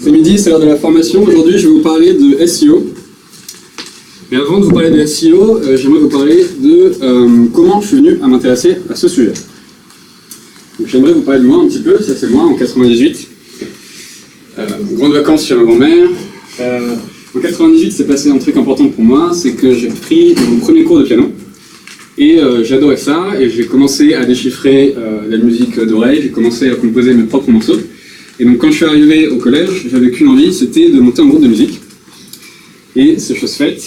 C'est midi, c'est l'heure de la formation. Aujourd'hui, je vais vous parler de SEO. Mais avant de vous parler de SEO, j'aimerais vous parler de comment je suis venu à m'intéresser à ce sujet. J'aimerais vous parler de moi un petit peu. Ça, c'est moi en 98. Grandes vacances chez ma grand-mère. En 98, c'est passé un truc important pour moi, c'est que j'ai pris mon premier cours de piano. Et j'adorais ça, et j'ai commencé à déchiffrer la musique d'oreille, j'ai commencé à composer mes propres morceaux. Et donc quand je suis arrivé au collège, j'avais qu'une envie, c'était de monter un groupe de musique. Et c'est chose faite.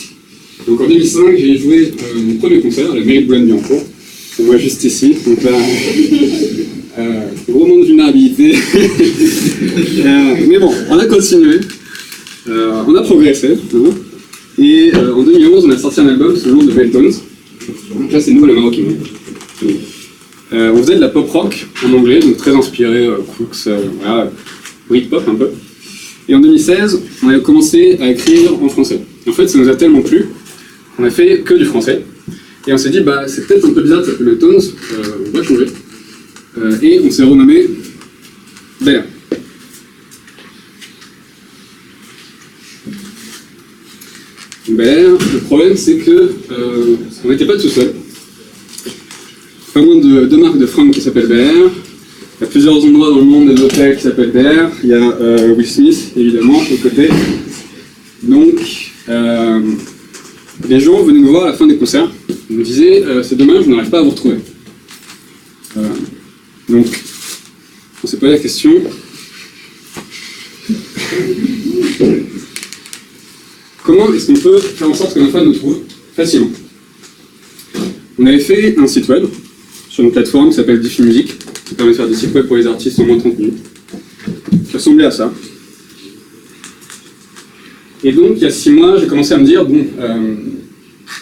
Donc en 2005, j'ai joué mon premier concert à la mairie de Boulogne-Billancourt. C'est moi juste ici, donc là, gros manque de vulnérabilité. Mais bon, on a continué, on a progressé. Hein. Et en 2011, on a sorti un album sous le nom de Veltones. Donc là, c'est nous, le Marocain. On faisait de la pop rock en anglais, donc très inspiré Cooks, voilà, Britpop un peu. Et en 2016, on a commencé à écrire en français. En fait, ça nous a tellement plu, on a fait que du français. Et on s'est dit, bah, c'est peut-être un peu bizarre de s'appeler Veltones, on va changer. Et on s'est renommé Bel Air. Bel Air, le problème c'est que on n'était pas tout seul. Pas moins de deux marques de fringues qui s'appellent Bel Air. Il y a plusieurs endroits dans le monde des hôtels qui s'appellent Bel Air. Il y a Will Smith, évidemment, de côté. Donc, les gens venaient nous voir à la fin des concerts. Ils nous disaient c'est dommage, je n'arrive pas à vous retrouver. Donc, on s'est posé la question. Comment est-ce qu'on peut faire en sorte que nos fans nous trouvent facilement? On avait fait un site web sur une plateforme qui s'appelle Diffie Music, qui permet de faire des sites web pour les artistes en moins de 30 minutes, qui ressemblait à ça. Et donc, il y a 6 mois, j'ai commencé à me dire, bon,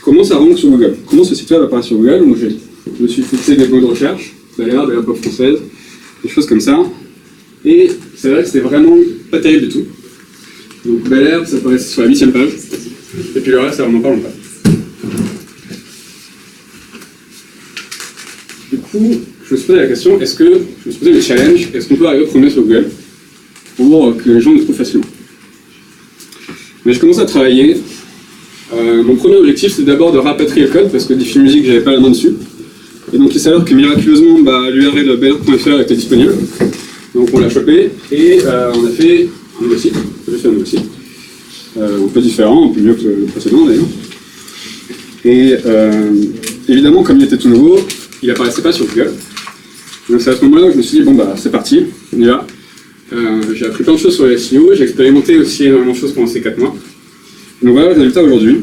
comment ça rank sur Google? Comment ce site web apparaît sur Google? Donc, je me suis fixé des mots de recherche, Bel Air, de la pop française, des choses comme ça. Et c'est vrai que c'était vraiment pas terrible du tout. Donc Bel Air, ça apparaissait sur la 8e page, et puis le reste, ça vraiment pas longtemps. Du coup, je me suis posé la question, je me suis posé le challenge, est-ce qu'on peut arriver au premier sur Google pour que les gens nous trouvent facilement? Mais je commence à travailler. Mon premier objectif, c'est d'abord de rapatrier le code, parce que Diffie Music, j'avais pas la main dessus. Et donc il s'avère que miraculeusement, l'URL de belair.fr était disponible. Donc on l'a chopé, et on a fait un nouveau site. J'ai fait un nouveau site. Un peu différent, un peu mieux que le précédent d'ailleurs. Et évidemment, comme il était tout nouveau, il apparaissait pas sur Google. Donc c'est à ce moment-là que je me suis dit, bon bah c'est parti, on y va. J'ai appris plein de choses sur les SEO, j'ai expérimenté aussi énormément de choses pendant ces 4 mois. Donc voilà le résultat aujourd'hui.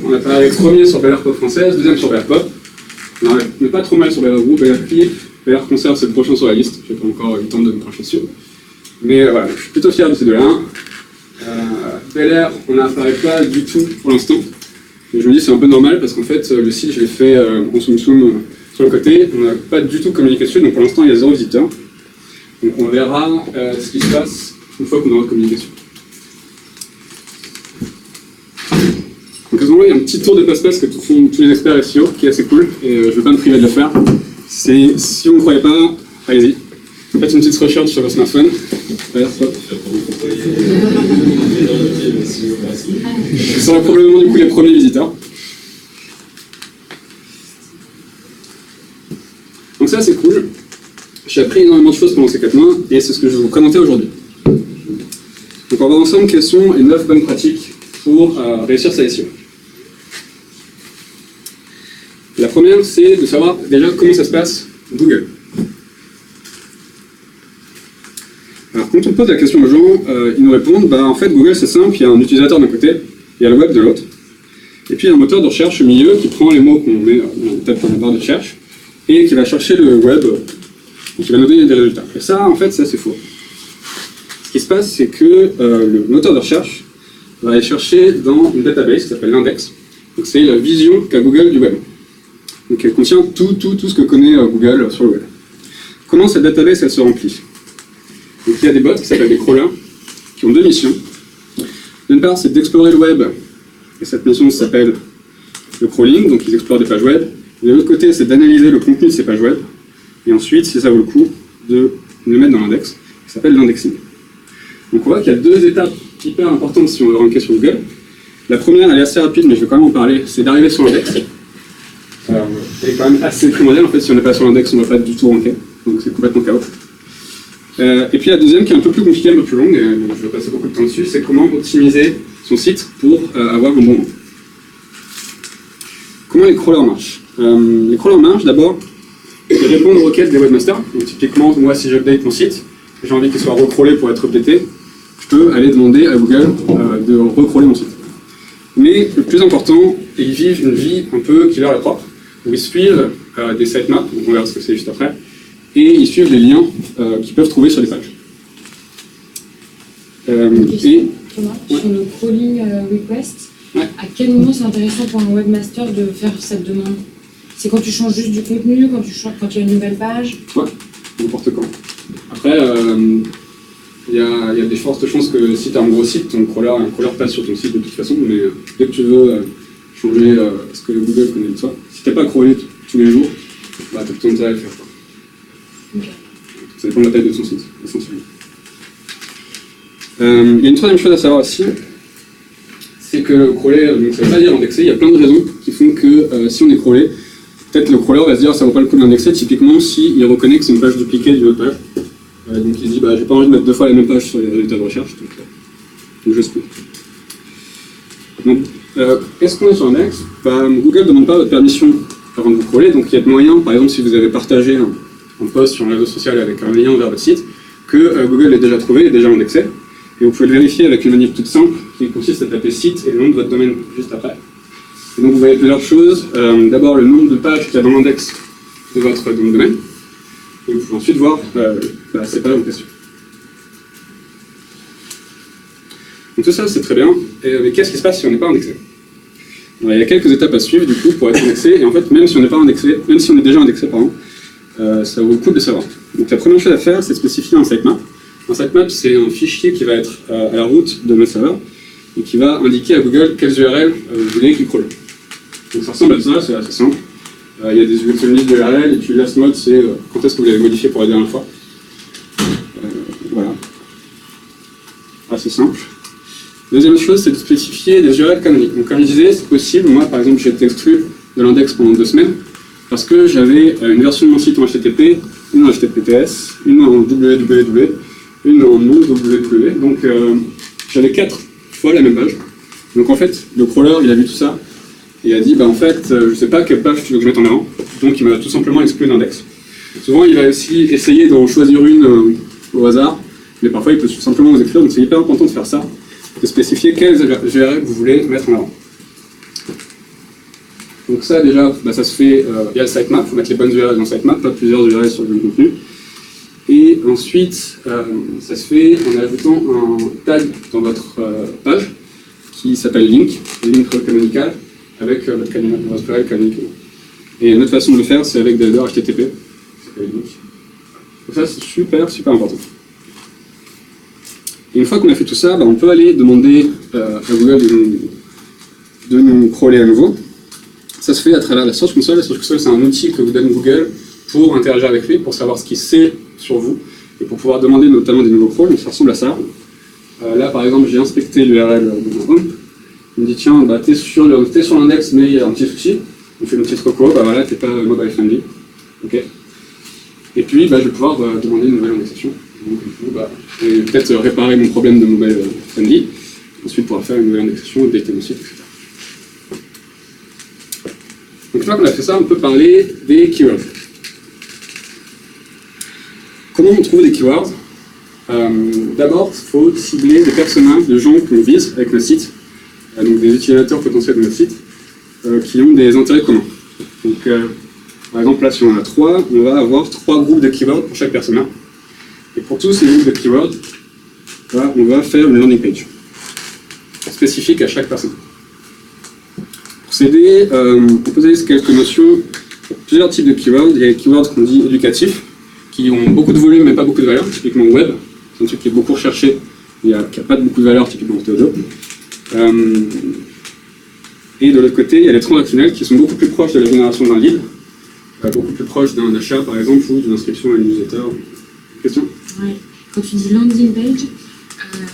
On apparaît premier sur Bel Air Pop française, deuxième sur Bel Air Pop. On n'est pas trop mal sur Bel Air Group, Bel Air Clip, Bel Air Concert, c'est le prochain sur la liste. J'ai pas encore eu le temps de me pencher dessus. Mais voilà, je suis plutôt fier de ces deux-là. Bel Air, on n'apparaît pas du tout pour l'instant. Je me dis c'est un peu normal parce qu'en fait le site je l'ai fait en soum sur le côté, on n'a pas du tout communiqué dessus, donc pour l'instant il y a 0 visiteur. Donc on verra ce qui se passe une fois qu'on aura communiqué dessus. Donc à ce moment-là il y a un petit tour de passe-passe que font tous les experts SEO qui est assez cool et je ne vais pas me priver de le faire. C'est si vous ne croyez pas, allez-y. Faites une petite recherche sur votre smartphone. Ce sera probablement du coup les premiers visiteurs. Donc ça c'est cool. J'ai appris énormément de choses pendant ces 4 mois et c'est ce que je vais vous présenter aujourd'hui. Donc on va voir ensemble quelles sont les 9 bonnes pratiques pour réussir sa SEO. La première c'est de savoir déjà comment ça se passe Google. Alors quand on pose la question aux gens, ils nous répondent, en fait Google c'est simple, il y a un utilisateur d'un côté, il y a le web de l'autre, et puis il y a un moteur de recherche au milieu qui prend les mots qu'on met peut-être dans la barre de recherche, et qui va chercher le web, et qui va nous donner des résultats. Et ça, en fait, ça c'est faux. Ce qui se passe, c'est que le moteur de recherche va aller chercher dans une database qui s'appelle l'index, donc c'est la vision qu'a Google du web. Donc elle contient tout ce que connaît Google sur le web. Comment cette database elle se remplit? Donc il y a des bots qui s'appellent des crawlers, qui ont 2 missions. D'une part, c'est d'explorer le web, et cette mission s'appelle le crawling, donc ils explorent des pages web. De l'autre côté, c'est d'analyser le contenu de ces pages web, et ensuite, si ça vaut le coup, de le mettre dans l'index, qui s'appelle l'indexing. Donc on voit qu'il y a deux étapes hyper importantes si on veut ranker sur Google. La première, elle est assez rapide, mais je vais quand même en parler, c'est d'arriver sur l'index. Elle est quand même assez primordiale, en fait, si on n'est pas sur l'index, on ne va pas du tout ranker, donc c'est complètement chaos. Et puis la deuxième, qui est un peu plus compliquée, un peu plus longue, et je vais passer beaucoup de temps dessus, c'est comment optimiser son site pour avoir un bon nom. Comment les crawlers marchent? Les crawlers marchent d'abord, ils répondent aux requêtes des webmasters. Donc typiquement, moi si j'update mon site, j'ai envie qu'il soit recrawlé pour être updaté, je peux aller demander à Google de recrawler mon site. Mais le plus important, ils vivent une vie un peu qui leur est propre, où ils suivent des sitemaps, on verra ce que c'est juste après, et ils suivent les liens qu'ils peuvent trouver sur les pages. Thomas, sur le crawling request, ouais. À quel moment c'est intéressant pour un webmaster de faire cette demande? C'est quand tu changes juste du contenu, quand tu as une nouvelle page? Ouais, n'importe quand. Après, il y a des fortes chances que si tu as un gros site, un crawler passe sur ton site de toute façon, mais dès que tu veux changer ce que Google connaît de toi, si tu n'es pas crawlé tous les jours, bah, tu as tout intérêt à le faire. Okay. Ça dépend de la taille de ton site, essentiellement. Il y a une troisième chose à savoir aussi, c'est que le crawler, donc ça ne veut pas dire indexer, il y a plein de raisons qui font que si on est crawlé, peut-être le crawler va se dire ça ne vaut pas le coup d'indexer, typiquement s'il reconnaît que c'est une page dupliquée d'une autre page. Donc il se dit bah, j'ai pas envie de mettre deux fois la même page sur les résultats de recherche, donc je split. Donc qu'est-ce qu'on a sur Index? Google ne demande pas votre permission avant de vous crawler, donc il y a de moyens, par exemple si vous avez partagé un post sur un réseau social avec un lien vers votre site, que Google l'ait déjà trouvé, est déjà indexé. Et vous pouvez le vérifier avec une manip toute simple qui consiste à taper site et le nom de votre domaine juste après. Et donc vous voyez plusieurs choses. D'abord le nombre de pages qu'il y a dans l'index de votre nom de domaine. Et vous pouvez ensuite voir ces pages en question. Donc tout ça c'est très bien. Mais qu'est-ce qui se passe si on n'est pas indexé? Alors, il y a quelques étapes à suivre du coup pour être indexé. Et en fait même si on n'est pas indexé, même si on est déjà indexé pardon, ça vaut le coup de le savoir. Donc la première chose à faire c'est de spécifier un sitemap. Un sitemap, c'est un fichier qui va être à la route de notre serveur et qui va indiquer à Google quelles URL vous voulez qu'il crawl. Donc ça ressemble à ça, c'est assez simple. Il y a des une liste d'URL et puis last mode, c'est quand est-ce que vous l'avez modifié pour la dernière fois. Voilà. Assez simple. Deuxième chose, c'est de spécifier des URL canoniques. Donc comme je disais, c'est possible. Moi, par exemple, j'ai été exclu de l'index pendant 2 semaines parce que j'avais une version de mon site en HTTP, une en HTTPS, une en www, une en non www, donc j'avais 4 fois la même page. Donc en fait, le crawler, il a vu tout ça, et il a dit, bah en fait, je sais pas quelle page tu veux que je mette en avant, donc il m'a tout simplement exclu l'index. Souvent, il va aussi essayer d'en choisir une au hasard, mais parfois il peut tout simplement vous exclure, donc c'est hyper important de faire ça, de spécifier quelles URL vous voulez mettre en avant. Donc ça, déjà, ça se fait via le sitemap, il faut mettre les bonnes URL dans le sitemap, pas plusieurs URL sur le même contenu. Et ensuite, ça se fait en ajoutant un tag dans votre page qui s'appelle link canonical, avec votre URL canonique. Et une autre façon de le faire, c'est avec des headers HTTP. Donc ça, c'est super, super important. Et une fois qu'on a fait tout ça, on peut aller demander à Google de nous crawler à nouveau. Ça se fait à travers la Search Console. La Search Console, c'est un outil que vous donne Google pour interagir avec lui, pour savoir ce qu'il sait sur vous, et pour pouvoir demander notamment des nouveaux crawls. Donc ça ressemble à ça. Là, par exemple, j'ai inspecté l'URL de mon home. Il me dit, tiens, t'es sur l'index, mais il y a un petit souci. On fait une petite reco, voilà, t'es pas mobile friendly. Ok. Et puis, je vais pouvoir demander une nouvelle indexation. Donc, du coup, je vais peut-être réparer mon problème de mobile friendly. Ensuite, pouvoir faire une nouvelle indexation, updater mon site, etc. Donc, une fois qu'on a fait ça, on peut parler des keywords. Comment on trouve des keywords? D'abord, il faut cibler des personnages, des gens qu'on vise avec le site, donc des utilisateurs potentiels de notre site, qui ont des intérêts communs. Donc, par exemple, là, si on en a 3, on va avoir 3 groupes de keywords pour chaque personnage. Et pour tous ces groupes de keywords, là, on va faire une landing page spécifique à chaque personne. Pour s'aider, on peut poser quelques notions, plusieurs types de keywords. Il y a les keywords qu'on dit éducatifs, qui ont beaucoup de volume mais pas beaucoup de valeur, typiquement web, c'est un truc qui est beaucoup recherché, qui n'a pas beaucoup de valeur, typiquement SEO. Et de l'autre côté, il y a les transactionnels qui sont beaucoup plus proches de la génération d'un lead, beaucoup plus proches d'un achat par exemple, ou d'une inscription à une newsletter. Question? Ouais. Quand tu dis landing page,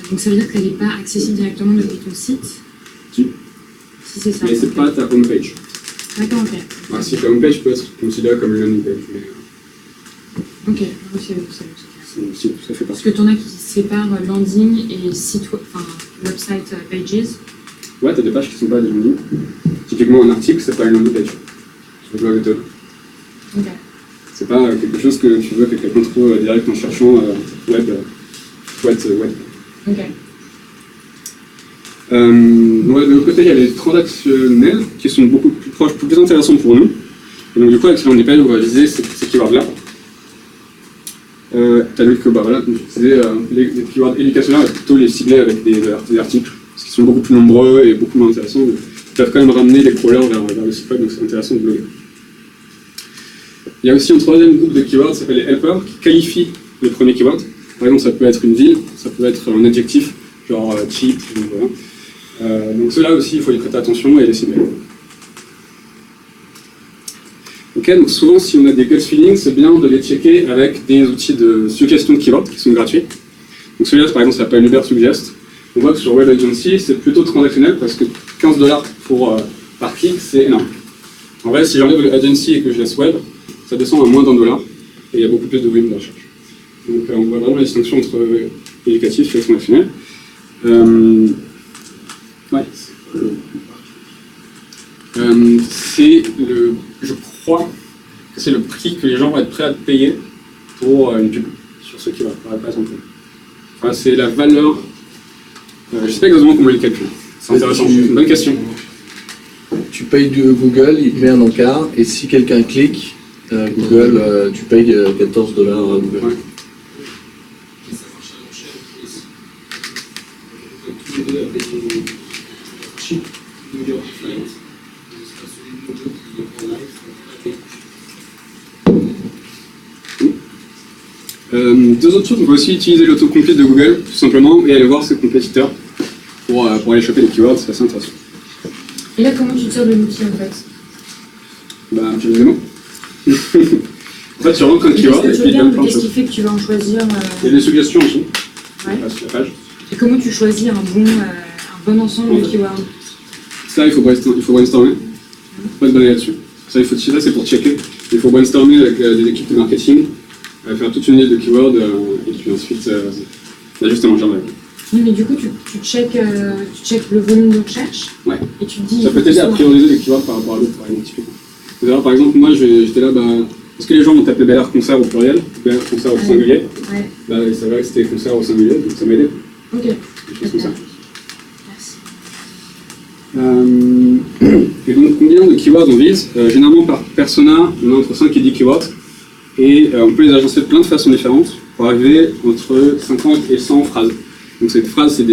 donc ça veut dire qu'elle n'est pas accessible directement depuis ton site? Si. Si c'est ça. Mais c'est pas ta home page. D'accord, ok. Alors, si ta home page peut être considérée comme une landing page. Mais, ok, c'est ça fait parce partie. que t'en as qui séparent landing et site, enfin, website pages. Ouais, t'as des pages qui sont pas des landing. Typiquement, un article, c'est pas une landing page. Sur le blog de Ok. c'est pas quelque chose que tu veux que quelqu'un trouve direct en cherchant web. Ok. Ouais, de l'autre côté, il y a les transactionnels qui sont beaucoup plus proches, plus intéressants pour nous. Et donc, du coup, avec ce landing page, on va viser ces keywords-là. T'as vu que, bah voilà, comme je disais, les keywords éducationnels, on va plutôt les cibler avec des articles, parce qu'ils sont beaucoup plus nombreux et beaucoup moins intéressants. Donc, ils peuvent quand même ramener les crawlers vers le site web, donc c'est intéressant de bloguer. Il y a aussi un troisième groupe de keywords qui s'appelle les helpers, qui qualifient les premiers keywords. Par exemple, ça peut être une ville, ça peut être un adjectif, genre cheap, voilà. Donc ceux-là aussi, il faut y prêter attention et les cibler. Ok, donc souvent, si on a des gut feelings, c'est bien de les checker avec des outils de suggestion de keywords qui sont gratuits. Donc celui-là, par exemple, ça s'appelle Uber Suggest. On voit que sur Web Agency, c'est plutôt transactionnel parce que 15 $ par clic, c'est énorme. En vrai, si j'enlève le agency et que je laisse web, ça descend à moins $1 et il y a beaucoup plus de volume de recherche. Donc on voit vraiment la distinction entre éducatif et transactionnel. Ouais. Je crois que c'est le prix que les gens vont être prêts à payer pour une pub sur ce qui va pas être en pub. Enfin, c'est la valeur. Je ne sais pas exactement comment ils le calculent. C'est intéressant. C'est une bonne question. Tu payes de Google, il te met un encart, et si quelqu'un clique, Google, tu payes 14 $ à Google. Ouais. Deux autres choses, on peut aussi utiliser l'autocomplete de Google, tout simplement, et aller voir ses compétiteurs pour aller choper les keywords, c'est assez intéressant. Et là, comment tu tires de l'outil en fait? Bah, un petit élément. En fait, tu rentres un keyword et puis il donne plein de Qu'est-ce qui choses. fait que tu vas en choisir Il y a des suggestions en dessous, Ouais. sur la page. Et comment tu choisis un bon ensemble de keywords? Ça, il faut brainstormer. Pas de baser là-dessus. Ça, c'est pour checker. Il faut brainstormer avec des équipes de marketing, faire toute une liste de keywords et puis ensuite l'ajuster en genre. Oui, mais du coup, tu checkes le volume de recherche. Ouais. Et tu te dis. Ça peut t'aider à prioriser les keywords par rapport à l'autre, par exemple, typiquement. Par exemple, moi, j'étais là, est-ce que les gens vont taper Bel Air concert au pluriel, Bel Air concert au singulier? Ouais. Bah, il s'avérait que c'était concert au singulier, donc ça m'aidait. Ok. Des choses comme ça. Merci. Et donc, combien de keywords on vise? Généralement, par persona, on a entre 5 et 10 keywords. Et on peut les agencer de plein de façons différentes pour arriver entre 50 et 100 phrases. Donc, cette phrase, c'est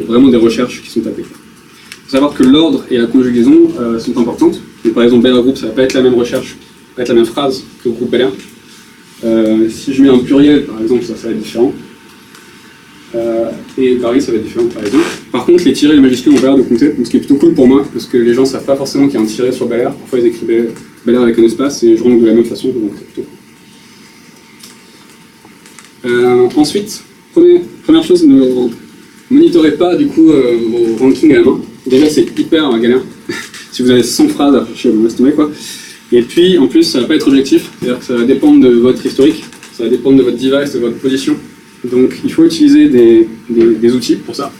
vraiment des recherches qui sont tapées. Il faut savoir que l'ordre et la conjugaison sont importantes. Donc, par exemple, Bel Air Group, ça ne va pas être la même recherche, ça va être la même phrase que le groupe Bel Air. Si je mets un pluriel, par exemple, ça va être différent. Et Paris, ça va être différent, par exemple. Par contre, les tirets et les majuscules ont pas l'air de compter, donc ce qui est plutôt cool pour moi, parce que les gens ne savent pas forcément qu'il y a un tiret sur Bel Air. Parfois, ils écrivent Bel Air avec un espace et je range de la même façon, donc c'est plutôt cool. Ensuite, première chose, ne monitorez pas du coup vos rankings à la main. Déjà, c'est hyper galère. Si vous avez 100 phrases à chercher, vous estimez quoi. Et puis, en plus, ça ne va pas être objectif, c'est-à-dire que ça va dépendre de votre historique, ça va dépendre de votre device, de votre position. Donc, il faut utiliser des outils pour ça.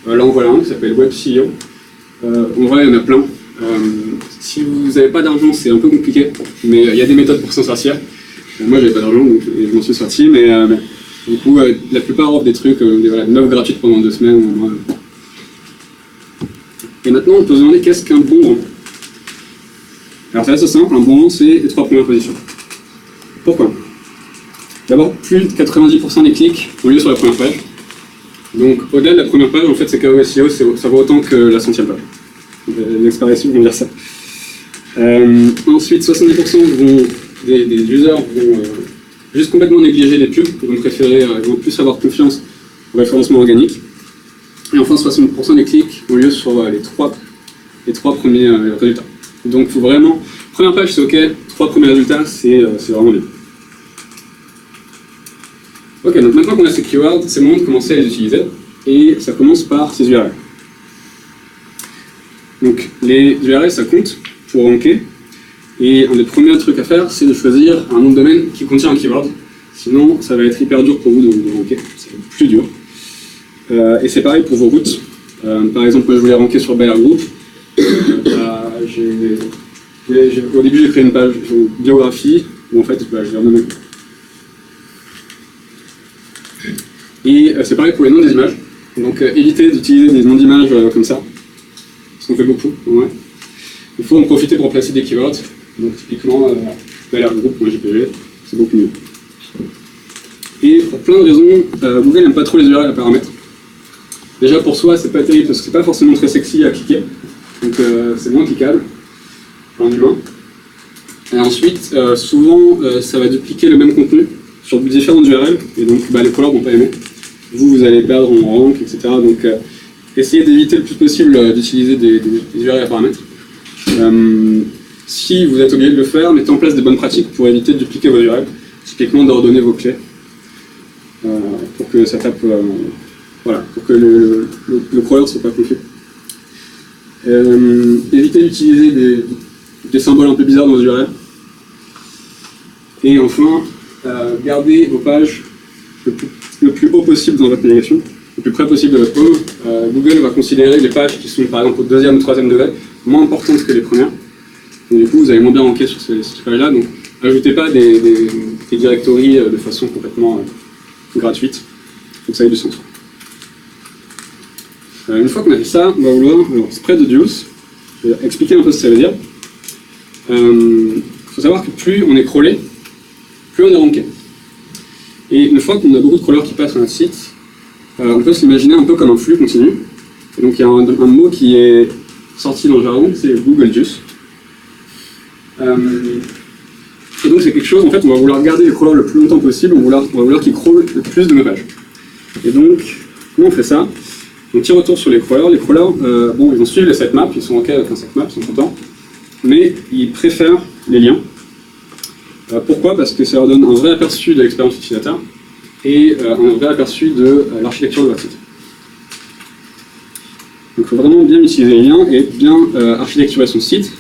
Là, on voit un qui s'appelle WebCEO. En vrai, il y en a plein. Si vous n'avez pas d'argent, c'est un peu compliqué, mais il y a des méthodes pour s'en sortir. Moi, j'avais pas d'argent, donc je m'en suis sorti, mais du coup, la plupart offrent des trucs, des notes gratuites pendant 2 semaines. Et maintenant, on peut se demander qu'est-ce qu'un bon rang. Alors, c'est assez simple, un bon rang, c'est les 3 premières positions. Pourquoi? D'abord, plus de 90% des clics ont lieu sur la première page. Donc, au-delà de la première page, en fait, c'est KO SEO, ça vaut autant que la 100e page. Les experts vont dire ça. Ensuite, 70% des users vont juste complètement négliger les pubs, ils vont plus avoir confiance au référencement organique. Et enfin, 60% des clics ont lieu sur les trois premiers résultats. Donc, il faut vraiment... Première page, c'est OK. 3 premiers résultats, c'est vraiment bien. Ok, donc maintenant qu'on a ces keywords, c'est le moment de commencer à les utiliser. Et ça commence par ces URL. Donc les URL, ça compte pour ranker. Et un des premiers trucs à faire, c'est de choisir un nom de domaine qui contient un keyword. Sinon, ça va être hyper dur pour vous de ranker. C'est plus dur. Et c'est pareil pour vos routes. Par exemple, moi je voulais ranker sur Bayer Group. Au début, j'ai créé une page biographie où en fait, je l'ai renommée. Et c'est pareil pour les noms des images. Donc évitez d'utiliser des noms d'images comme ça. Parce qu'on fait beaucoup. Ouais. Il faut en profiter pour placer des keywords. Donc typiquement, Bayer Group.jpg, c'est beaucoup mieux. Et pour plein de raisons, Google n'aime pas trop les URL à paramètres. Déjà pour soi, c'est pas terrible parce que c'est pas forcément très sexy à cliquer. Donc c'est moins cliquable en humain. Et ensuite, souvent, ça va dupliquer le même contenu sur différentes URL. Et donc les crawlers vont pas aimer. Vous allez perdre en rank, etc. Donc essayez d'éviter le plus possible d'utiliser des URL à paramètres. Si vous êtes obligé de le faire, mettez en place des bonnes pratiques pour éviter de dupliquer vos URL. Typiquement d'ordonner vos clés. Pour que ça tape... voilà, pour que le crawler ne soit pas confus. Évitez d'utiliser des symboles un peu bizarres dans vos URL. Et enfin, gardez vos pages le plus haut possible dans votre navigation, le plus près possible de votre home. Google va considérer les pages qui sont par exemple au 2e ou 3e degré moins importantes que les premières. Et du coup, vous allez moins bien ranker sur ces pages-là. Donc, ajoutez pas des directories de façon complètement gratuite. Il faut que ça ait du sens. Une fois qu'on a fait ça, on va vouloir spread reduce. Je vais expliquer un peu ce que ça veut dire. Il faut savoir que plus on est crawlé, plus on est ranké. Et une fois qu'on a beaucoup de crawlers qui passent sur notre site, on peut s'imaginer un peu comme un flux continu. Et donc il y a un mot qui est sorti dans le jargon, c'est Google Juice. Et donc c'est quelque chose, en fait, on va vouloir garder les crawlers le plus longtemps possible, on va vouloir qu'ils crawlent le plus de nos pages. Et donc, comment on fait ça? Un petit retour sur les crawlers. Les crawlers, bon, ils vont suivre les sitemaps, ils sont OK avec un sitemap, ils sont contents, mais ils préfèrent les liens. Pourquoi? Parce que ça leur donne un vrai aperçu de l'expérience utilisateur et un vrai aperçu de l'architecture de votre site. Donc il faut vraiment bien utiliser les liens et bien architecturer son site.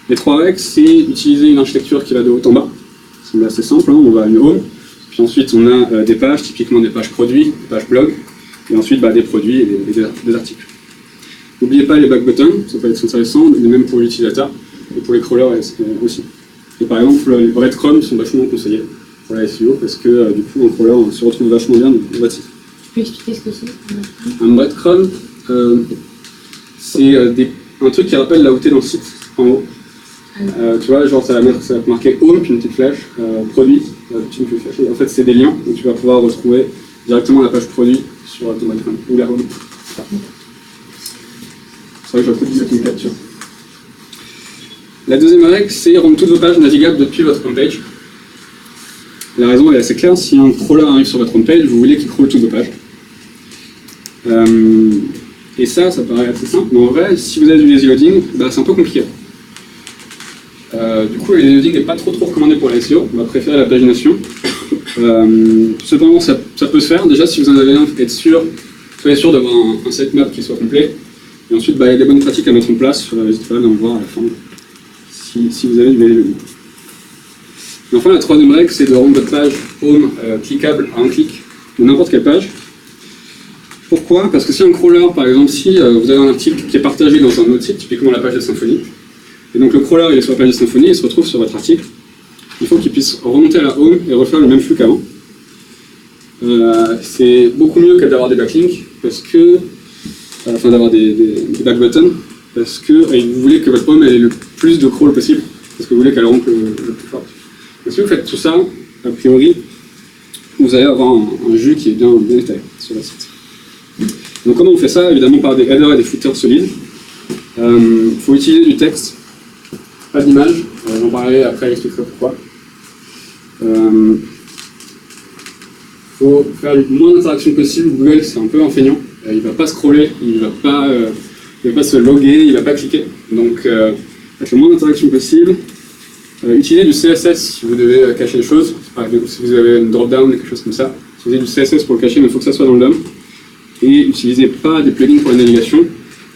Les 3 règles, c'est utiliser une architecture qui va de haut en bas. C'est assez simple, hein. On va à une home, puis ensuite on a des pages, typiquement des pages produits, des pages blog, et ensuite des produits et des articles. N'oubliez pas les back buttons, ça peut être intéressant, même pour l'utilisateur, et pour les crawlers aussi. Et par exemple, les breadcrumbs sont vachement conseillés pour la SEO, parce que du coup, un crawler on se retrouve vachement bien dans votre site. Tu peux expliquer ce que c'est? Un breadcrumb, c'est un truc qui rappelle là où t'es dans le site, en haut. Tu vois, genre ça va te marquer home, puis une petite flèche, produit, puis une petite flèche. Et en fait, c'est des liens, donc tu vas pouvoir retrouver directement la page produit sur ton breadcrumb, ou la home. C'est vrai que je vais peut-être dire une capture. La deuxième règle, c'est rendre toutes vos pages navigables depuis votre homepage. La raison est assez claire, si un crawler arrive sur votre homepage, vous voulez qu'il crawl toutes vos pages. Et ça paraît assez simple, mais en vrai, si vous avez du lazy loading, c'est un peu compliqué. Du coup, le lazy loading n'est pas trop recommandé pour la SEO, on va préférer la pagination. Cependant, ça peut se faire. Déjà, si vous en avez un, soyez sûr d'avoir un sitemap qui soit complet. Et ensuite, il y a des bonnes pratiques à mettre en place, n'hésitez pas à en voir à la fin, si vous avez du lazy loading. Et enfin, la troisième règle, c'est de rendre votre page home cliquable à un clic de n'importe quelle page. Pourquoi? Parce que si un crawler, par exemple, si vous avez un article qui est partagé dans un autre site, typiquement la page de Symfony, et donc le crawler il est sur la page de Symfony, il se retrouve sur votre article, il faut qu'il puisse remonter à la home et refaire le même flux qu'avant. C'est beaucoup mieux que d'avoir des backlinks, parce que, enfin d'avoir des back buttons, parce que vous voulez que votre home ait le plus de crawl possible, parce que vous voulez qu'elle rentre le plus fort. Et si vous faites tout ça, a priori, vous allez avoir un jus qui est bien étalé sur votre site. Donc comment on fait ça? Évidemment par des headers et des footers solides. Il faut utiliser du texte, pas d'image. J'en parlerai après, j'expliquerai pourquoi. Il faut faire le moins d'interactions possible. Google, c'est un peu enneignant. Il ne va pas scroller, il ne va pas se loguer, il ne va pas cliquer. Donc, faites le moins d'interactions possible. Utilisez du CSS si vous devez cacher les choses. Par exemple, si vous avez une drop-down, quelque chose comme ça, utilisez du CSS pour le cacher, mais il faut que ça soit dans le DOM. Et utilisez pas des plugins pour la navigation.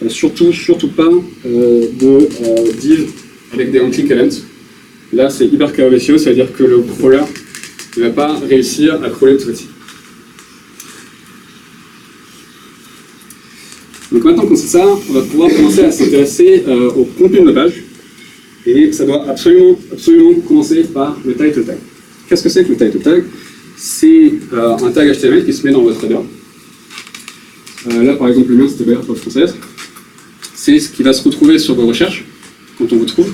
Surtout pas de div avec des on-click events. Là, c'est hyper chaotique, ça veut dire que le crawler ne va pas réussir à crawler tout site. Donc maintenant qu'on sait ça, on va pouvoir commencer à s'intéresser au contenu de nos pages. Et ça doit absolument commencer par le title tag. Qu'est-ce que c'est que le title tag? C'est un tag HTML qui se met dans votre header. Là, par exemple, le mien, c'était BR Prof française. C'est ce qui va se retrouver sur vos recherches, quand on vous trouve.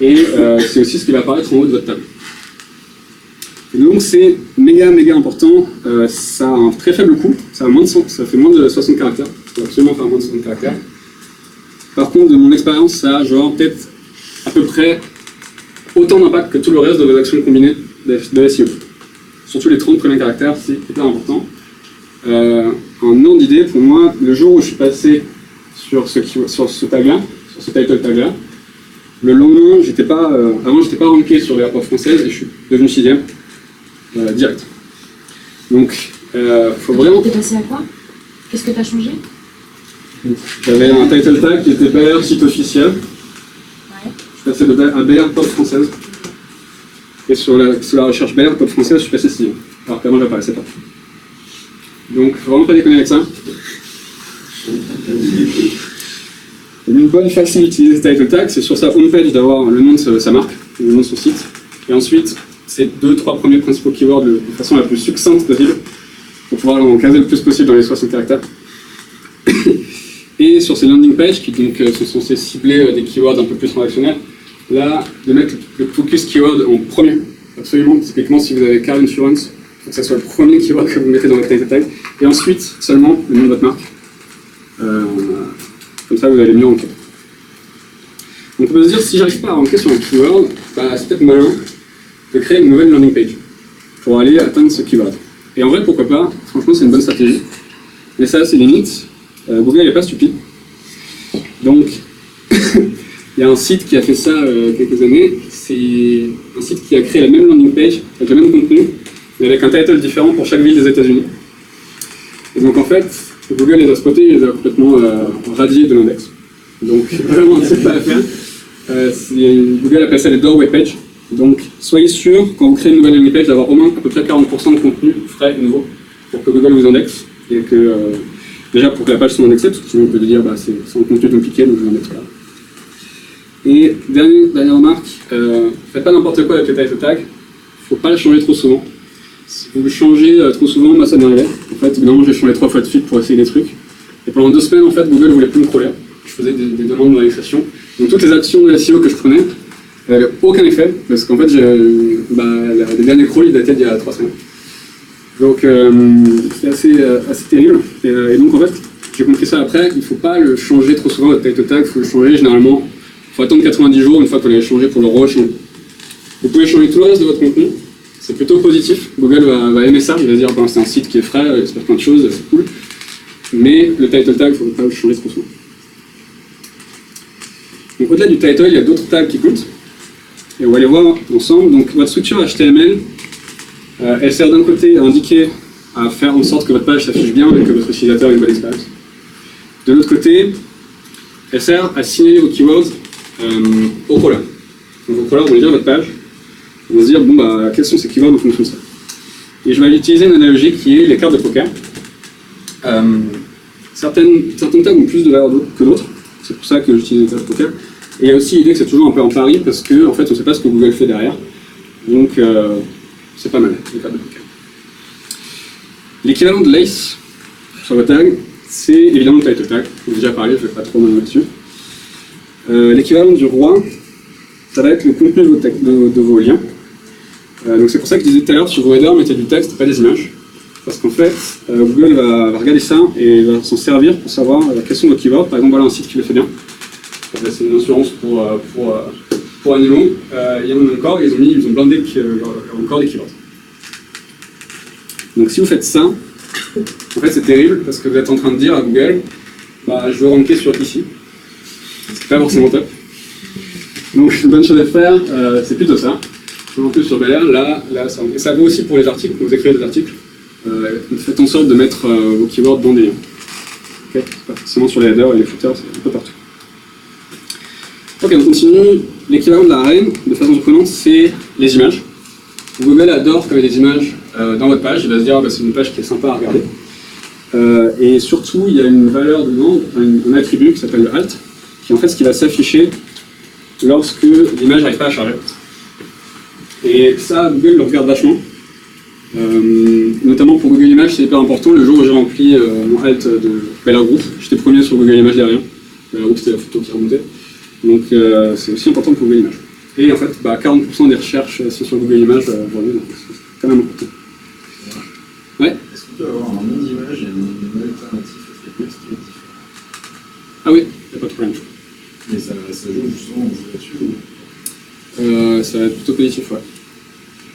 Et c'est aussi ce qui va apparaître en haut de votre table. Et donc, c'est méga important. Ça a un très faible coût. Ça fait moins de 60 caractères. Il faut absolument faire moins de 60 caractères. Par contre, de mon expérience, ça a genre peut-être à peu près autant d'impact que tout le reste de vos actions combinées de SEO. Surtout les 30 premiers caractères, c'est hyper important. Un ordre d'idée, pour moi, le jour où je suis passé sur ce tag-là, sur ce title tag-là, le lendemain, avant j'étais pas ranké sur les rapports françaises et je suis devenu 6e direct. Donc, faut vraiment... T'es passé à quoi? Qu'est-ce que t'as changé? J'avais un title tag qui était BR site officiel. Ouais. Je suis passé à BR pop française. Et sur la recherche BR pop française, je suis passé 6e. Alors qu'avant, j'apparaissais pas. Donc, faut vraiment pas déconner avec ça. Une bonne façon d'utiliser ce title tag, c'est sur sa homepage d'avoir le nom de sa marque, le nom de son site. Et ensuite, ces 2-3 premiers principaux keywords de façon la plus succincte possible, pour pouvoir en caser le plus possible dans les 60 caractères. Et sur ces landing pages, qui donc sont censés cibler des keywords un peu plus transactionnels, là, de mettre le focus keyword en premier. Absolument, typiquement si vous avez car insurance, il faut que ça soit le premier keyword que vous mettez dans votre title tag. Et ensuite, seulement le nom de votre marque. Comme ça, vous allez mieux ranker. Donc on peut se dire, si j'arrive pas à ranker sur un keyword, bah, c'est peut-être malin de créer une nouvelle landing page pour aller atteindre ce keyword. Et en vrai, pourquoi pas? Franchement, c'est une bonne stratégie. Mais ça, c'est limite. Google n'est pas stupide. Donc, il y a un site qui a fait ça quelques années. C'est un site qui a créé la même landing page, avec le même contenu, mais avec un title différent pour chaque ville des États-Unis. Et donc, en fait, Google les a spotés et les a complètement radiés de l'index. Donc, vraiment, c'est pas à faire. Google appelle ça les doorway pages. Donc, soyez sûr, quand vous créez une nouvelle landing page, d'avoir au moins à peu près 40% de contenu frais et nouveau pour que Google vous indexe. Et que, déjà, pour que la page soit indexée, parce que sinon on peut dire, bah, c'est un contenu compliqué, donc je l'indexe pas. Et dernière remarque, faites pas n'importe quoi avec le title tag. Faut pas le changer trop souvent. Si vous le changez trop souvent, moi ça m'est arrivé. En fait, évidemment, j'ai changé 3 fois de suite pour essayer des trucs. Et pendant 2 semaines, en fait, Google voulait plus me crawler. Je faisais des demandes d'indexation. Donc toutes les actions de SEO que je prenais, n'avaient aucun effet, parce qu'en fait, les derniers crawls, ils dataient d'il y a 3 semaines. Donc c'est assez terrible. Et donc en fait, j'ai compris ça après, il ne faut pas le changer trop souvent, votre title tag, il faut le changer généralement. Il faut attendre 90 jours une fois que vous l'avez changé pour le rechanger. Vous pouvez changer tout le reste de votre contenu. C'est plutôt positif. Google va aimer ça. Il va dire, c'est un site qui est frais, il se passe plein de choses, c'est cool. Mais le title tag, il ne faut pas le changer trop souvent. Donc au-delà du title, il y a d'autres tags qui comptent. Et on va les voir ensemble. Donc votre structure HTML, elle sert d'un côté à indiquer, à faire en sorte que votre page s'affiche bien et que votre utilisateur ait une bonne expérience. De l'autre côté, elle sert à signaler vos keywords au crawler. Donc au crawler, on va lire votre page. On va se dire, bon, bah, quels sont ces keywords en fonction de ça. Et je vais utiliser une analogie qui est les cartes de poker. Certains tags ont plus de valeur que d'autres. C'est pour ça que j'utilise les cartes de poker. Et il y a aussi l'idée que c'est toujours un peu en pari parce qu'en fait, on ne sait pas ce que Google fait derrière. Donc, c'est pas mal, les cartes de poker. L'équivalent de lace sur votre tag, c'est évidemment le title tag. J'ai déjà parlé, je ne vais pas trop m'en là-dessus. L'équivalent du roi, ça va être le contenu de vos liens. Donc c'est pour ça que je disais tout à l'heure, sur vos headers, mettez du texte, pas des images. Parce qu'en fait, Google va regarder ça et va s'en servir pour savoir quels sont vos keywords. Par exemple, voilà un site qui le fait bien. C'est une assurance pour animaux. Il y en a encore, ils ont blindé encore des keywords. Donc si vous faites ça, en fait c'est terrible parce que vous êtes en train de dire à Google, bah, je veux ranker sur ici. C'est pas forcément top. Donc une bonne chose à faire, c'est plutôt ça. Je veux ranker sur BLR, là ça vaut aussi pour les articles, quand vous écrivez des articles. faites en sorte de mettre vos keywords dans des liens. Okay, pas forcément sur les headers et les footers, c'est un peu partout. Ok, on continue. L'équivalent de la reine, de façon surprenante, c'est les images. Google adore quand il y a des images dans votre page. Il va se dire, bah, c'est une page qui est sympa à regarder. Et surtout, il y a une valeur dedans, un attribut qui s'appelle le alt, qui est en fait ce qui va s'afficher lorsque l'image n'arrive pas à charger. Et ça, Google le regarde vachement. Notamment pour Google Images, c'est hyper important. Le jour où j'ai rempli mon alt de Bella Group, j'étais premier sur Google Images derrière. Bella Group, c'était la photo qui remontait. Donc c'est aussi important pour Google Images. Et en fait, 40% des recherches sont sur Google Images aujourd'hui, donc c'est quand même important. Ouais. Est-ce qu'on peut avoir un nom d'image et un nom alternatif à ce qui est différent? Ah oui, il n'y a pas de problème. Mais ça joue justement, on joue là-dessus. Ça va être plutôt positif, ouais.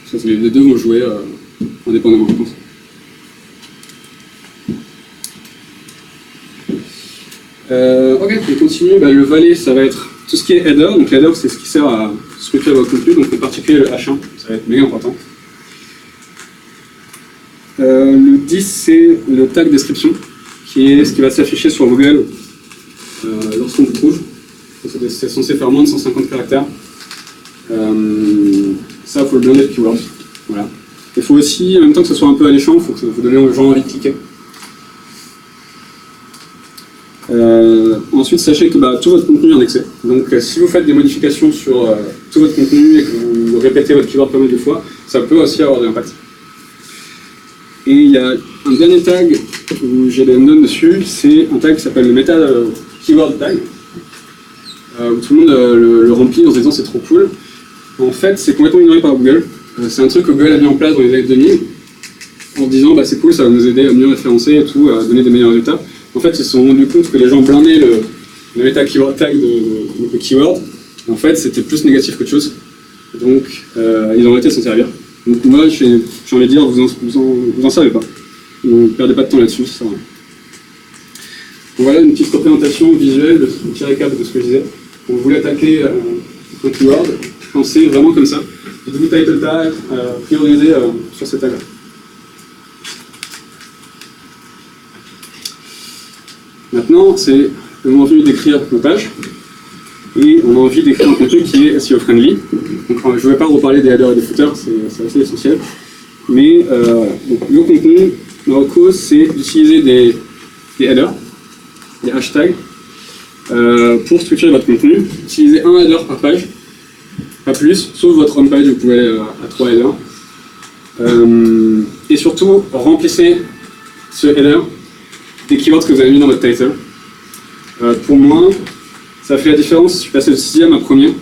Ça, les deux vont jouer indépendamment, je pense. Ok, on continue. Le valet, ça va être tout ce qui est header. Donc l'header, c'est ce qui sert à structurer votre contenu. Donc en particulier le H1, ça va être méga important. Le 10, c'est le tag description, qui est ce qui va s'afficher sur Google lorsqu'on vous trouve. C'est censé faire moins de 150 caractères. Ça, il faut le blinder de keywords. Voilà. Il faut aussi, en même temps que ce soit un peu alléchant, il faut que vous donniez aux gens envie de cliquer. Ensuite, sachez que tout votre contenu est indexé. Donc, si vous faites des modifications sur tout votre contenu et que vous répétez votre keyword pas mal de fois, ça peut aussi avoir de l'impact. Et il y a un dernier tag où j'ai des unknowns dessus, c'est un tag qui s'appelle le meta keyword tag, où tout le monde le remplit en se disant c'est trop cool. En fait, c'est complètement ignoré par Google. C'est un truc que Google a mis en place dans les années 2000 en disant c'est cool, ça va nous aider à mieux référencer et tout, à donner des meilleurs résultats. En fait, ils se sont rendus compte que les gens blindaient le meta keyword tag de keyword. En fait, c'était plus négatif qu'autre chose. Donc, ils ont arrêté de s'en servir. Donc moi, j'ai envie de dire, vous en savez pas. Ne perdez pas de temps là-dessus, ça sert à rien. Donc voilà une petite représentation visuelle, un petit récap de ce que je disais. Donc, vous voulez attaquer un keyword, pensez vraiment comme ça. Dites-vous title tag, priorisez sur ces tags-là. Maintenant, c'est le moment venu d'écrire nos pages. Et on a envie d'écrire un contenu qui est SEO friendly. Donc, je ne vais pas reparler des headers et des footers, c'est assez essentiel. Mais donc, le contenu, ma reco, c'est d'utiliser des headers, des hashtags, pour structurer votre contenu. Utilisez un header par page, pas plus, sauf votre home page, vous pouvez aller à 3 headers. Et surtout, remplissez ce header des keywords que vous avez mis dans votre title. Pour moi, ça fait la différence si je suis passé de 6e à 1er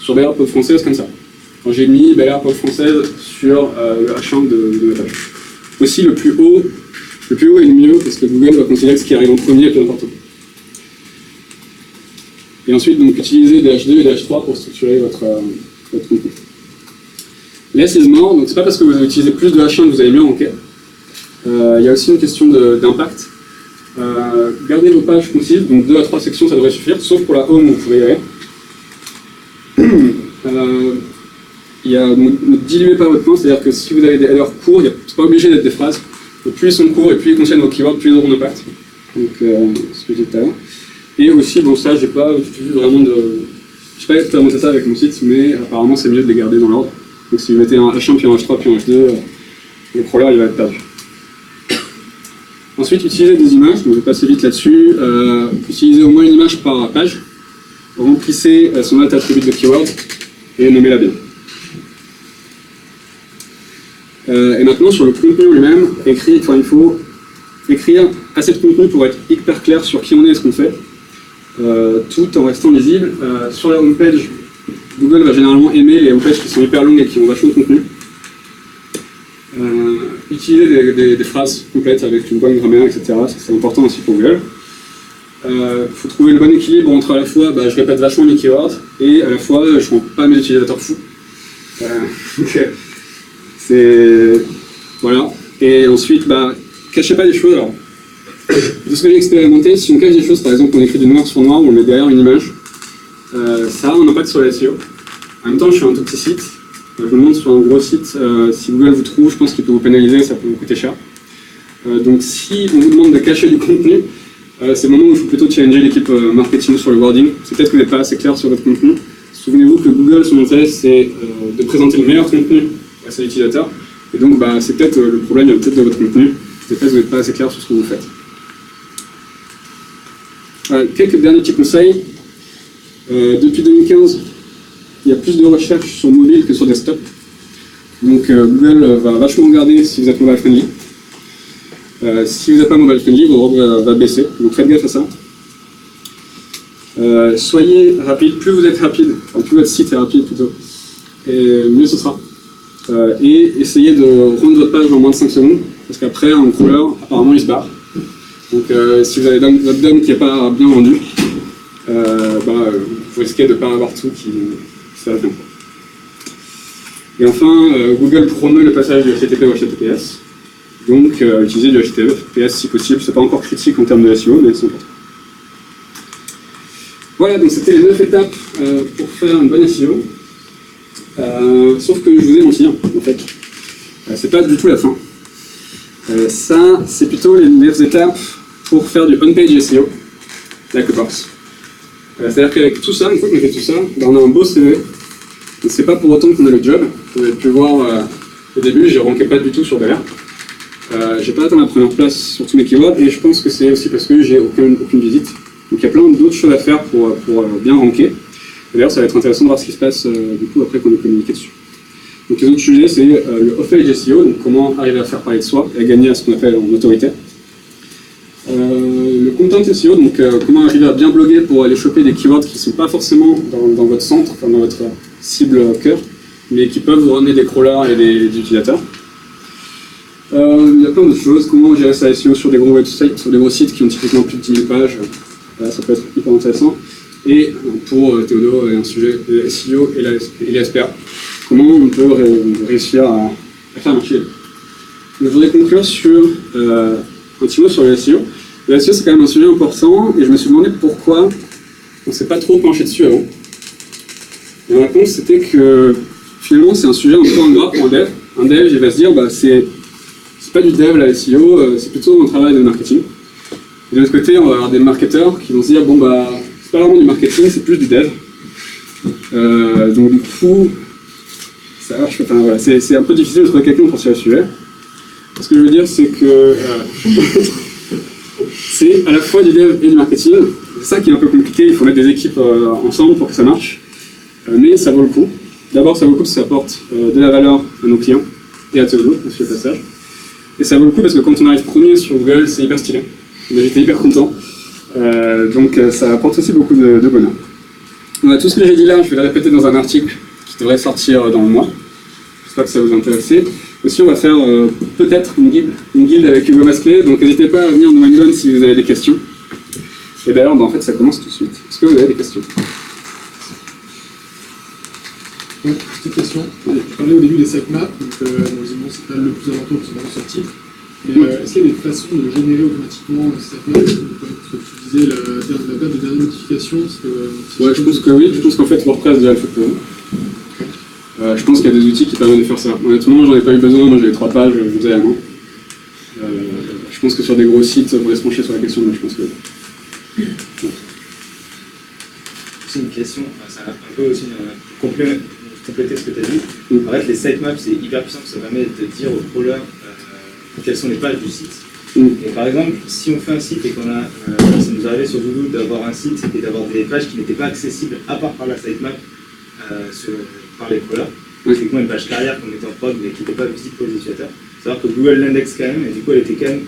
sur Bella Pop française comme ça. Quand j'ai mis Bella Pop française sur le H1 de ma page. Aussi, le plus haut est le mieux parce que Google va considérer que ce qui arrive en premier est plus important. Et ensuite, donc, utilisez des H2 et des H3 pour structurer votre contenu. Less is more, donc c'est pas parce que vous utilisez plus de H1 que vous allez mieux ranker. Il y a aussi une question d'impact. Gardez vos pages concises, donc 2 à 3 sections ça devrait suffire, sauf pour la home où vous pouvez y aller. Ne diluez pas votre point, c'est-à-dire que si vous avez des headers courts, c'est pas obligé d'être des phrases. Plus ils sont courts et plus ils contiennent vos keywords, plus ils auront d'impact. Donc ce que j'ai dit tout à l'heure. Et aussi, bon ça j'ai pas vu vraiment de. Je sais pas expérimenté ça avec mon site, mais apparemment c'est mieux de les garder dans l'ordre. Donc si vous mettez un H1 puis un H3 puis un H2, le crawler il va être perdu. Ensuite, utilisez des images, donc je vais passer vite là-dessus. Utilisez au moins une image par page. Remplissez son alt attribut de keyword et nommez-la bien. Et maintenant, sur le contenu lui-même, il faut écrire assez de contenu pour être hyper clair sur qui on est et ce qu'on fait, tout en restant lisible. Sur la homepage, Google va généralement aimer les homepages qui sont hyper longues et qui ont vachement de contenu. Utiliser des phrases complètes avec une bonne grammaire, etc. C'est important aussi pour Google. Il faut trouver le bon équilibre entre à la fois je répète vachement mes keywords et à la fois je rends pas mes utilisateurs fous. Voilà. Et ensuite, cachez pas des choses. Alors, de ce que j'ai expérimenté, si on cache des choses, par exemple on écrit du noir sur noir, on le met derrière une image, ça a un impact sur la SEO. En même temps, je suis un tout petit site. Je me demande sur un gros site, si Google vous trouve, je pense qu'il peut vous pénaliser, ça peut vous coûter cher. Donc si on vous demande de cacher du contenu, c'est le moment où il faut plutôt challenger l'équipe marketing sur le wording. C'est peut-être que vous n'êtes pas assez clair sur votre contenu. Souvenez-vous que Google, son intérêt, c'est de présenter le meilleur contenu à ses utilisateurs. Et donc, c'est peut-être le problème, il y a peut-être de votre contenu. C'est peut-être que vous n'êtes pas assez clair sur ce que vous faites. Quelques derniers petits conseils. Depuis 2015, il y a plus de recherches sur mobile que sur desktop. Donc, Google va vachement regarder si vous êtes mobile friendly. Si vous n'êtes pas mobile friendly, votre ordre va baisser. Donc, faites gaffe à ça. Soyez rapide. Plus vous êtes rapide, enfin, plus votre site est rapide plutôt, et mieux ce sera. Et essayez de rendre votre page en moins de 5 secondes, parce qu'après, un crawler, apparemment, il se barre. Donc, si vous avez votre DOM qui n'est pas bien vendu, vous risquez de ne pas avoir tout qui va bien. Et enfin, Google promeut le passage du HTTP au HTTPS. Donc, utilisez du HTTPS si possible. C'est pas encore critique en termes de SEO, mais c'est important. Voilà, donc c'était les 9 étapes pour faire une bonne SEO. Sauf que je vous ai menti, en fait. C'est pas du tout la fin. Ça, c'est plutôt les 9 étapes pour faire du on-page SEO, like a boss. C'est-à-dire qu'avec tout ça, une fois qu'on a fait tout ça, on a un beau CV. Et c'est pas pour autant qu'on a le job. Vous avez pu voir au début, je rankais pas du tout sur Bayer. J'ai pas atteint la première place sur tous mes keywords, et je pense que c'est aussi parce que j'ai aucune visite. Donc il y a plein d'autres choses à faire pour bien ranker. D'ailleurs, ça va être intéressant de voir ce qui se passe du coup après qu'on ait communiqué dessus. Donc les autres sujets, c'est le off-page SEO, donc comment arriver à faire parler de soi et à gagner à ce qu'on appelle en autorité. Le content SEO, donc comment arriver à bien bloguer pour aller choper des keywords qui ne sont pas forcément dans votre centre, enfin dans votre cible cœur, mais qui peuvent vous ramener des crawlers et des utilisateurs. Il y a plein d'autres choses, comment gérer sa SEO sur des gros websites, sur des gros sites qui ont typiquement plus de 10 000 pages, ça peut être hyper intéressant. Et pour Théodo, un sujet de SEO et les SPA, comment on peut réussir à faire marcher. Donc, je voudrais conclure sur un petit mot sur le SEO. Le SEO, c'est quand même un sujet important, et je me suis demandé pourquoi on ne s'est pas trop penché dessus avant. Et la réponse, c'était que finalement, c'est un sujet un peu ingrat pour un dev. Un dev, il va se dire, c'est pas du dev la SEO, c'est plutôt un travail de marketing. Et de l'autre côté, on va avoir des marketeurs qui vont se dire, c'est pas vraiment du marketing, c'est plus du dev. Donc du coup, voilà, c'est un peu difficile de trouver quelqu'un pour ce sujet. Ce que je veux dire, c'est que c'est à la fois du dev et du marketing. C'est ça qui est un peu compliqué, il faut mettre des équipes ensemble pour que ça marche. Mais ça vaut le coup. D'abord, ça vaut le coup parce que ça apporte de la valeur à nos clients et à Théodo, aussi au passage. Et ça vaut le coup parce que quand on arrive premier sur Google, c'est hyper stylé. J'étais hyper content. Donc ça apporte aussi beaucoup de bonheur. Voilà, tout ce que j'ai dit là, je vais le répéter dans un article qui devrait sortir dans le mois. J'espère que ça vous intéresse. Aussi, on va faire peut-être une guilde avec Hugo Masclé, donc n'hésitez pas à venir nous joindre si vous avez des questions. Et d'ailleurs, en fait, ça commence tout de suite. Est-ce que vous avez des questions? Ouais, petite question. Je parlais au début des sitemaps, donc évidemment c'est pas le plus important qui sont sortis. Mais est-ce qu'il y a des façons de générer automatiquement le sitemap? Ce que tu disais, la date de dernière notification, ouais, je pense que oui. Je pense qu'en fait WordPress déjà le fait pour vous. Je pense qu'il y a des outils qui permettent de faire ça. Honnêtement, j'en ai pas eu besoin, moi j'avais 3 pages, je vous ai à main. Je pense que sur des gros sites, on va se pencher sur la question, mais je pense que... C'est une question, ça a un peu aussi compléter ce que tu as dit. En fait, les sitemaps, c'est hyper puissant, ça permet de dire au crawler quelles sont les pages du site. Et par exemple, si on fait un site et qu'on a, ça nous arrivait sur Doodoo d'avoir un site et d'avoir des pages qui n'étaient pas accessibles à part par la sitemap par les crawlers, typiquement une page carrière qu'on mettait en prod mais qui n'était pas visible pour les utilisateurs. Savoir que Google l'indexe quand même, et du coup elle était quand même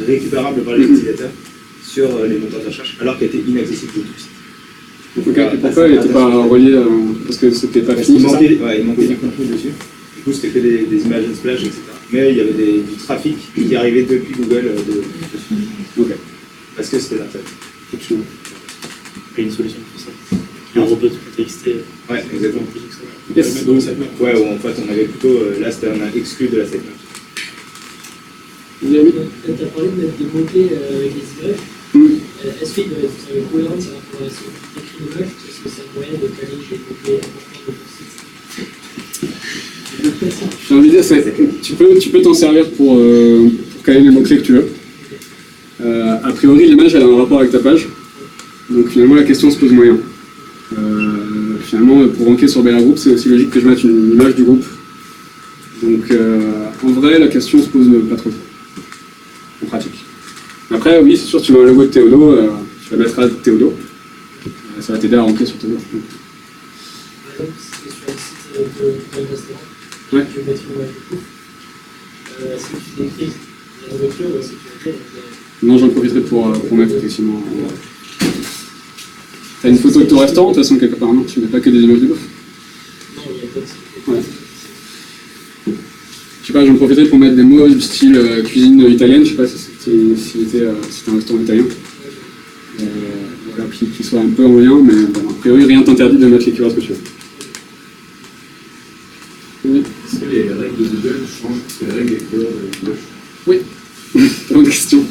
récupérable par les utilisateurs sur les moteurs de recherche, alors qu'elle était inaccessible de tout site. Pourquoi elle n'était pas reliée parce que c'était pas fini? Il manquait du contenu dessus. Du coup, c'était que des images de splash, etc. Mais il y avait du trafic qui arrivait depuis Google dessus. Okay. Parce que c'était l'internet. Il y a une solution pour ça. Un robot.txt. Ouais, exactement. Yes. Ouais, où en fait on avait plutôt. Là, c'était un exclu de la sitemap. Tu as parlé de mettre des mots-clés avec les images. Est-ce qu'il doit être cohérent par rapport à ce que tu écris l'image? Est-ce que c'est un moyen de caler les mots-clés importants de ton site? J'ai envie de dire, tu peux t'en servir pour caler les mots-clés que tu veux. A priori, l'image, elle a un rapport avec ta page. Donc finalement, la question se pose moyen. Finalement, pour ranker sur Bel Air Group, c'est aussi logique que je mette une image du groupe. Donc en vrai, la question se pose pas trop. En pratique. Après, oui, c'est sûr, tu mets un logo de Théodo, tu vas mettre à Théodo. Ça va t'aider à ranker sur Théodo. Par exemple, si tu es sur un site de restaurant, Ouais. tu veux mettre une image de coupe, est-ce que tu décris la nourriture ou est-ce que tu veux dire Non, j'en profiterai pour mettre effectivement. T'as une photo de ton restaurant, de toute façon, quelque part, non? Tu mets pas que des images de bouffe. Non, il y a d'autres. Ouais. Je sais pas, j'en profiterai pour mettre des mots du style cuisine italienne, je sais pas si c'était un restaurant italien. Voilà, qui soit un peu en lien, mais bon, a priori, rien t'interdit de mettre les keywords que tu veux. Oui. Est-ce que les règles de Google changent? Est-ce que les règles des keywords de Google changent? Oui, très bonne question. Donc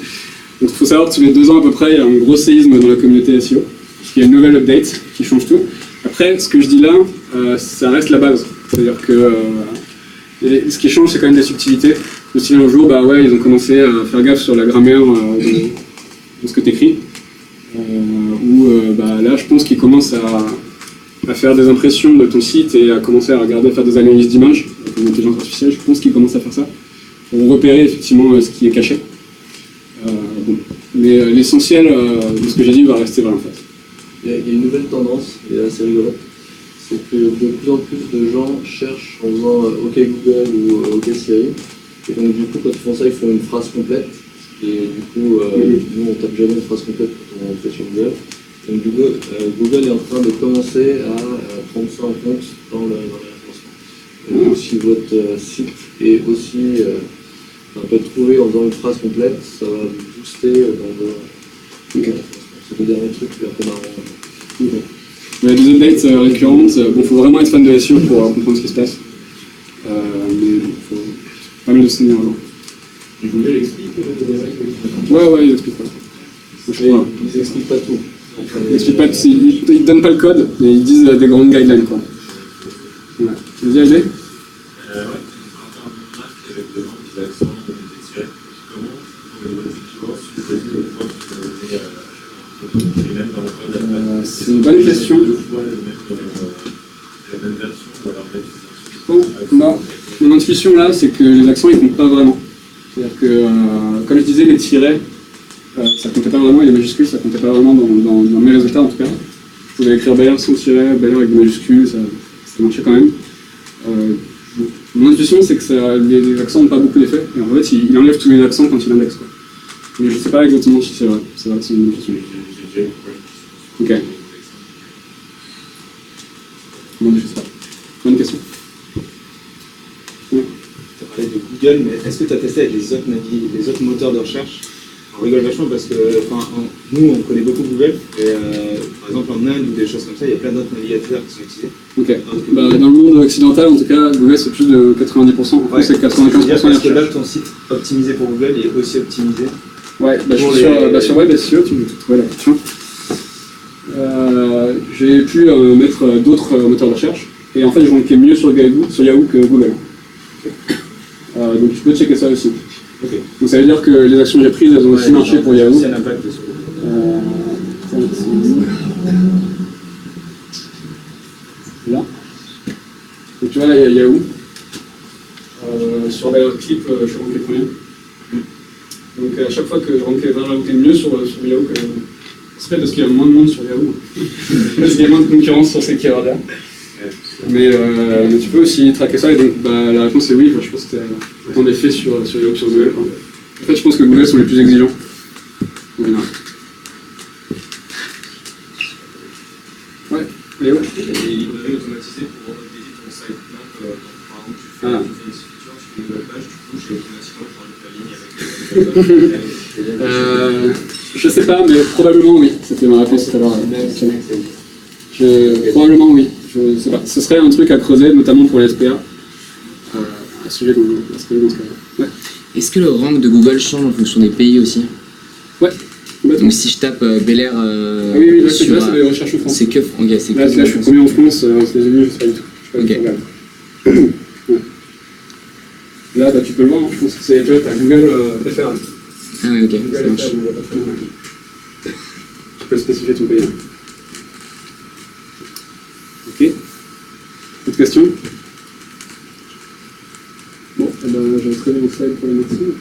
il faut savoir que tous les 2 ans à peu près, il y a un gros séisme dans la communauté SEO, parce qu'il y a une nouvelle update qui change tout. Après, ce que je dis là, ça reste la base. C'est-à-dire que ce qui change, c'est quand même des subtilités. Le style un jour, bah ouais, ils ont commencé à faire gaffe sur la grammaire de ce que tu écris. Bah, là, je pense qu'ils commencent à faire des impressions de ton site et à commencer à regarder, faire des analyses d'images avec l'intelligence artificielle. Je pense qu'ils commencent à faire ça pour repérer effectivement ce qui est caché. Bon. Mais l'essentiel de ce que j'ai dit va rester vrai en fait. Il y a une nouvelle tendance, et là c'est rigolo, c'est que de plus en plus de gens cherchent en faisant OK Google ou OK Siri. Et donc du coup, quand ils font ça, ils font une phrase complète. Et du coup, nous on tape jamais une phrase complète quand on fait sur Google. Donc du coup, Google est en train de commencer à prendre ça en compte dans les référencements. Donc si votre site est aussi peut être trouvé en faisant une phrase complète, ça va vous booster dans vos référencements. C'est le dernier truc un peu marrant. Okay. Il y a des updates récurrentes. Bon, faut vraiment être fan de SEO pour comprendre ce qui se passe. Mais il faut pas mal de se tenir au jour. Google explique Ouais, ils expliquent pas. Ils expliquent pas tout. Ils expliquent pas, ils donnent pas le code, mais ils disent des grandes guidelines quoi. Ouais. Tu veux dire, Ajay? Ouais, on parle un marque avec le nom des accents, des tirets. Comment, au niveau des keywords, tu choisis le point que tu vas donner à chaque fois? Et même dans le code après. C'est une bonne question. Deux fois la même version, ou alors mettre des Non, mon intuition là, c'est que les accents ils comptent pas vraiment. C'est-à-dire que, comme je disais, les tirets, ça comptait pas vraiment, et les majuscules, ça comptait pas vraiment dans mes résultats en tout cas. Je pouvais écrire Bel Air sans tiret, Bel Air avec des majuscules, ça marchait quand même. Mon intuition, c'est que les accents n'ont pas beaucoup d'effet, et en fait, il enlève tous les accents quand il indexe. Quoi. Mais je sais pas exactement si c'est vrai, c'est vrai que c'est une intuition. Ok. Bon, je sais pas. Bonne question. Tu as parlé de Google, mais est-ce que tu as testé avec les autres moteurs de recherche? On rigole vachement parce que nous, on connaît beaucoup Google, et par exemple en Inde ou des choses comme ça, il y a plein d'autres navigateurs qui sont utilisés. Ok. Bah, dans le monde occidental, en tout cas, Google c'est plus de 90%. En France, c'est 95% des Parce que là, recherches. ton site optimisé pour Google est aussi optimisé. Ouais, bah, je suis sur Web SEO, tu peux trouver la question. J'ai pu mettre d'autres moteurs de recherche, et en fait, je rankais mieux sur Yahoo que Google. Donc tu peux checker ça aussi. Okay. Donc ça veut dire que les actions que j'ai prises, elles ont aussi marché pour Yahoo. C'est un impact sur là. Donc tu vois là, il y a Yahoo. Sur la clip, je suis ranké premier. Donc à chaque fois que je rankais mieux sur Yahoo que c'est peut-être parce qu'il y a moins de monde sur Yahoo. Parce qu'il y a moins de concurrence sur ces keywords-là. Mais tu peux aussi traquer ça, et donc bah, la réponse est oui. Je pense que c'est un effet sur Yahoo, sur Google. Quoi. En fait, je pense que Google sont les plus exigeants. Ouais. Léo. Il y a des librairies automatisées pour updater ton sitemap. Par exemple, tu fais une feature, tu fais une nouvelle page, tu couches et automatiquement tu rajoutes la ligne avec Je sais pas, mais probablement oui. C'était ma réponse tout à l'heure. Probablement oui. Je sais pas. Ce serait un truc à creuser, notamment pour les SPA. Un sujet dont on va se creuser dans ce cas-là. Ouais. Est-ce que le rank de Google change en fonction des pays aussi? Ouais. Donc si je tape Bel Air oui, là, sur... c'est des recherches en France. C'est que... Okay, c'est là, que je suis premier en France, aux États-Unis, je sais pas du tout. Ok. Là, bah, tu peux le voir, hein, je pense que c'est tu as Google FR. Ah ouais, ok, ça Google marche. FR, on voit pas très bien. Tu peux spécifier ton pays. Hein. Ok. Autre question? Bon, eh ben, je vais inscrire mon slide pour la médecine.